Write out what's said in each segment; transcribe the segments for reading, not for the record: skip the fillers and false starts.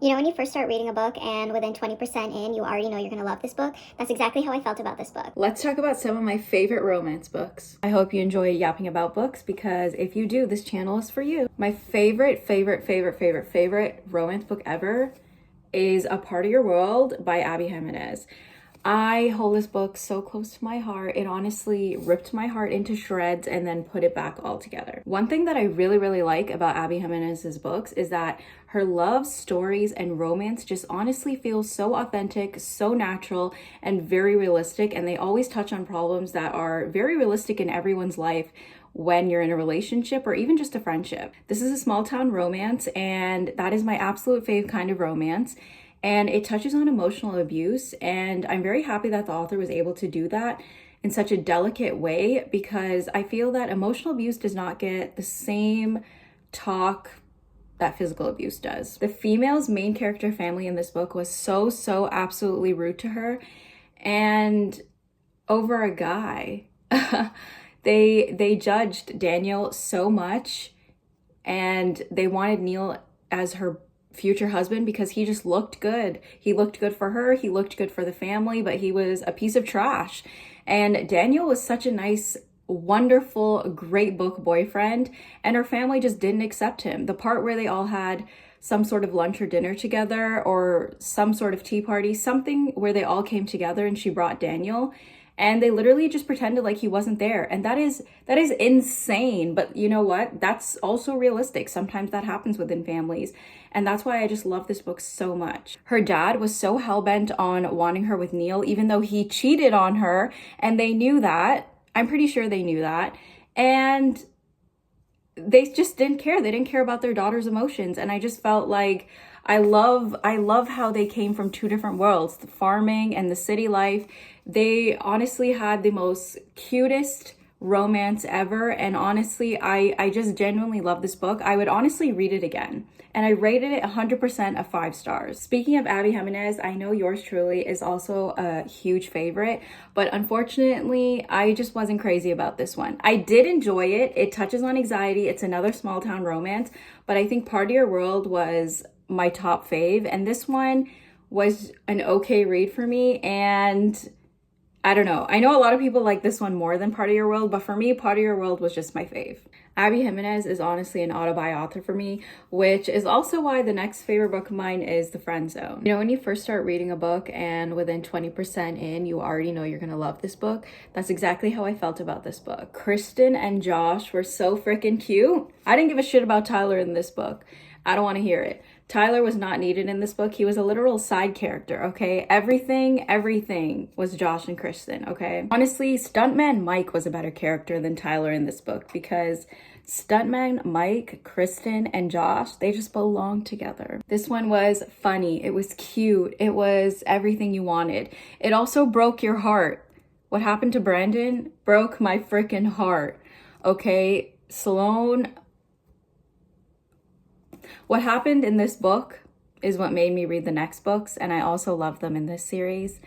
You know, when you first start reading a book and within 20% in, you already know you're going to love this book. That's exactly how I felt about this book. Let's talk about some of my favorite romance books. I hope you enjoy yapping about books because if you do, this channel is for you. My favorite romance book ever is A Part of Your World by Abby Jimenez. I hold this book so close to my heart. It honestly ripped my heart into shreds and then put it back all together. One thing that I really like about Abby Jimenez's books is that her love stories and romance just honestly feel so authentic, so natural, and very realistic. And they always touch on problems that are very realistic in everyone's life when you're in a relationship or even just a friendship. This is a small town romance, and that is my absolute fave kind of romance. And it touches on emotional abuse, and I'm very happy that the author was able to do that in such a delicate way because I feel that emotional abuse does not get the same talk that physical abuse does. The female's main character family in this book was so absolutely rude to her, and over a guy. They judged Daniel so much, and they wanted Neil as her future husband because he just looked good. He looked good for her, he looked good for the family, but he was a piece of trash. And Daniel was such a nice, wonderful, great book boyfriend, and her family just didn't accept him. The part where they all had some sort of lunch or dinner together or some sort of tea party, something where they all came together and she brought Daniel, and they literally just pretended like he wasn't there. And that is insane. But you know what? That's also realistic. Sometimes that happens within families. And that's why I just love this book so much. Her dad was so hell-bent on wanting her with Neil, even though he cheated on her, and they knew that. I'm pretty sure they knew that. And they just didn't care. They didn't care about their daughter's emotions. And I just felt like I love how they came from two different worlds, the farming and the city life. They honestly had the most cutest romance ever. And honestly, I just genuinely love this book. I would honestly read it again. And I rated it 100% of 5 stars. Speaking of Abby Jimenez, I know yours truly is also a huge favorite, but unfortunately, I just wasn't crazy about this one. I did enjoy it. It touches on anxiety. It's another small town romance, but I think Part of Your World was my top fave, and this one was an okay read for me. And I don't know. I know a lot of people like this one more than Part of Your World, but for me, Part of Your World was just my fave. Abby Jimenez is honestly an auto-buy author for me, which is also why the next favorite book of mine is The Friend Zone. You know, when you first start reading a book and within 20% in, you already know you're gonna love this book. That's exactly how I felt about this book. Kristen and Josh were so freaking cute. I didn't give a shit about Tyler in this book. I don't want to hear it. Tyler was not needed in this book. He was a literal side character, okay? Everything was Josh and Kristen, okay? Honestly, Stuntman Mike was a better character than Tyler in this book because Stuntman Mike, Kristen, and Josh, they just belong together. This one was funny. It was cute. It was everything you wanted. It also broke your heart. What happened to Brandon broke my freaking heart, okay? Sloane... What happened in this book is what made me read the next books, and I also love them in this series.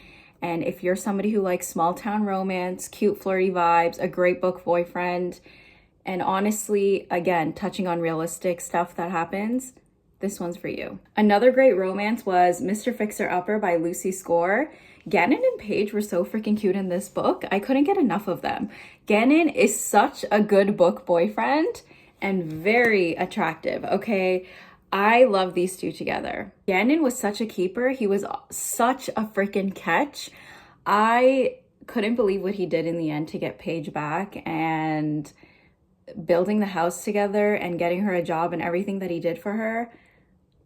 And if you're somebody who likes small town romance, cute flirty vibes, a great book boyfriend, and honestly, again, touching on realistic stuff that happens, this one's for you. Another great romance was Mr. Fixer-Upper by Lucy Score. Gannon and Paige were so freaking cute in this book. I couldn't get enough of them. Gannon is such a good book boyfriend and very attractive, okay? I love these two together. Gannon was such a keeper. He was such a freaking catch. I couldn't believe what he did in the end to get Paige back and building the house together and getting her a job and everything that he did for her.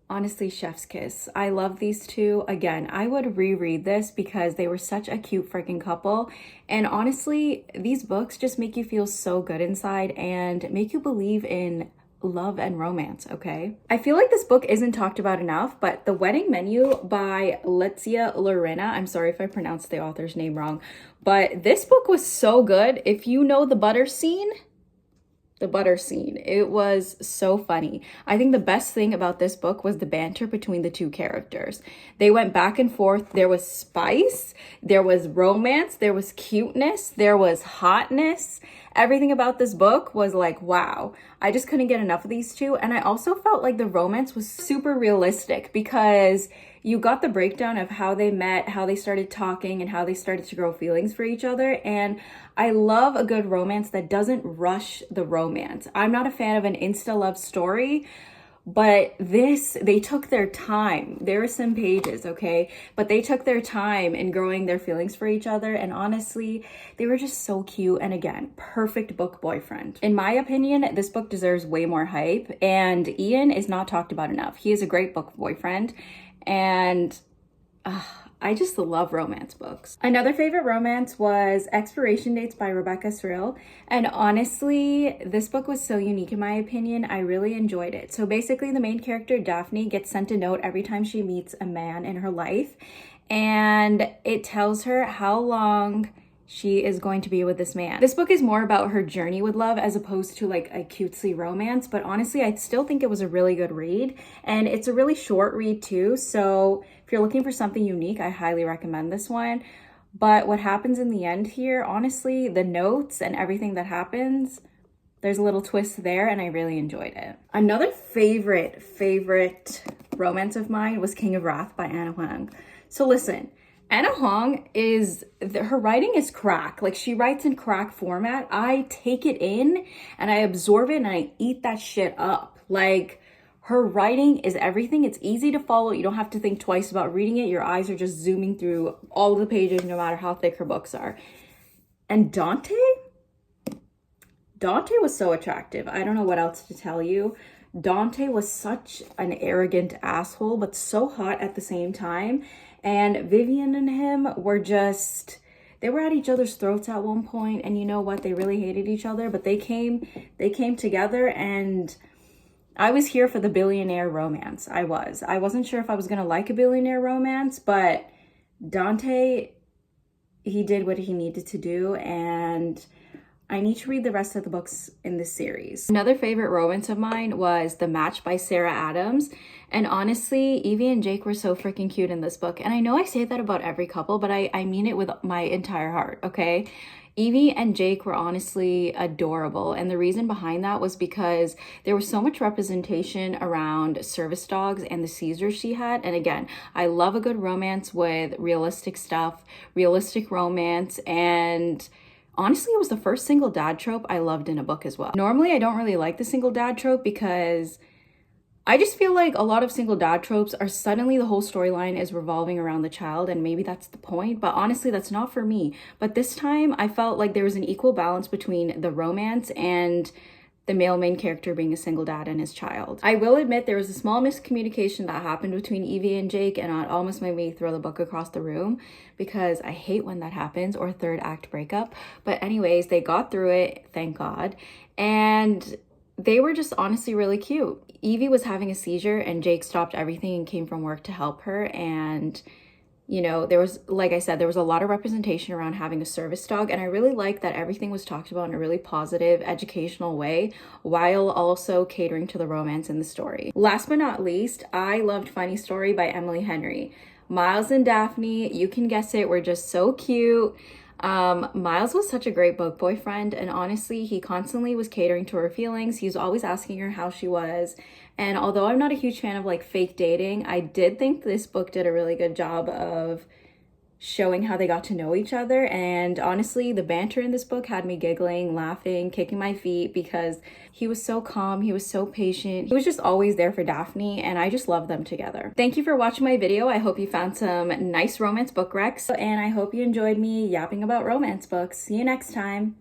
Honestly, chef's kiss. I love these two. Again, I would reread this because they were such a cute freaking couple. And honestly, these books just make you feel so good inside and make you believe in love and romance, okay? I feel like this book isn't talked about enough, but The Wedding Menu by Letizia Lorena, I'm sorry if I pronounced the author's name wrong, but this book was so good. If you know the butter scene, it was so funny. I think the best thing about this book was the banter between the two characters. They went back and forth. There was spice, there was romance, there was cuteness, there was hotness, Everything about this book was like, wow. I just couldn't get enough of these two. And I also felt like the romance was super realistic because you got the breakdown of how they met, how they started talking, and how they started to grow feelings for each other. And I love a good romance that doesn't rush the romance. I'm not a fan of an insta love story, but this, they took their time. There were some pages, okay? But they took their time in growing their feelings for each other. And honestly, they were just so cute. And again, perfect book boyfriend. In my opinion, this book deserves way more hype. And Ian is not talked about enough. He is a great book boyfriend. And I just love romance books. Another favorite romance was Expiration Dates by Rebecca Srill. And honestly, this book was so unique in my opinion. I really enjoyed it. So basically the main character, Daphne, gets sent a note every time she meets a man in her life. And it tells her how long she is going to be with this man. This book is more about her journey with love as opposed to like a cutesy romance, but honestly, I still think it was a really good read, and it's a really short read too, so if you're looking for something unique, I highly recommend this one. But what happens in the end here, honestly, the notes and everything that happens, there's a little twist there, and I really enjoyed it. Another favorite romance of mine was King of Wrath by Anna Huang. So listen, Anna Huang her writing is crack. Like, she writes in crack format. I take it in and I absorb it and I eat that shit up. Like, her writing is everything. It's easy to follow. You don't have to think twice about reading it. Your eyes are just zooming through all of the pages, no matter how thick her books are. And Dante was so attractive. I don't know what else to tell you. Dante was such an arrogant asshole, but so hot at the same time. And Vivian and him were just, they were at each other's throats at one point, and you know what? They really hated each other, but they came together, and I was here for the billionaire romance. I wasn't sure if I was going to like a billionaire romance, but Dante, he did what he needed to do, and I need to read the rest of the books in this series. Another favorite romance of mine was The Match by Sarah Adams. And honestly, Evie and Jake were so freaking cute in this book. And I know I say that about every couple, but I mean it with my entire heart, okay? Evie and Jake were honestly adorable. And the reason behind that was because there was so much representation around service dogs and the seizures she had. And again, I love a good romance with realistic stuff, realistic romance, and honestly, it was the first single dad trope I loved in a book as well. Normally, I don't really like the single dad trope because I just feel like a lot of single dad tropes are suddenly the whole storyline is revolving around the child, and maybe that's the point, but honestly, that's not for me. But this time, I felt like there was an equal balance between the romance and the male main character being a single dad and his child. I will admit there was a small miscommunication that happened between Evie and Jake, and it almost made me throw the book across the room because I hate when that happens, or third act breakup. But anyways, they got through it, thank God. And they were just honestly really cute. Evie was having a seizure and Jake stopped everything and came from work to help her. And you know, there was, like I said, there was a lot of representation around having a service dog, and I really like that everything was talked about in a really positive, educational way, while also catering to the romance in the story. Last but not least, I loved Funny Story by Emily Henry. Miles and Daphne, you can guess it, were just so cute. Miles was such a great book boyfriend, and honestly, he constantly was catering to her feelings. He was always asking her how she was. And although I'm not a huge fan of like fake dating, I did think this book did a really good job of showing how they got to know each other. And honestly, the banter in this book had me giggling, laughing, kicking my feet because he was so calm, he was so patient. He was just always there for Daphne, and I just love them together. Thank you for watching my video. I hope you found some nice romance book recs, and I hope you enjoyed me yapping about romance books. See you next time.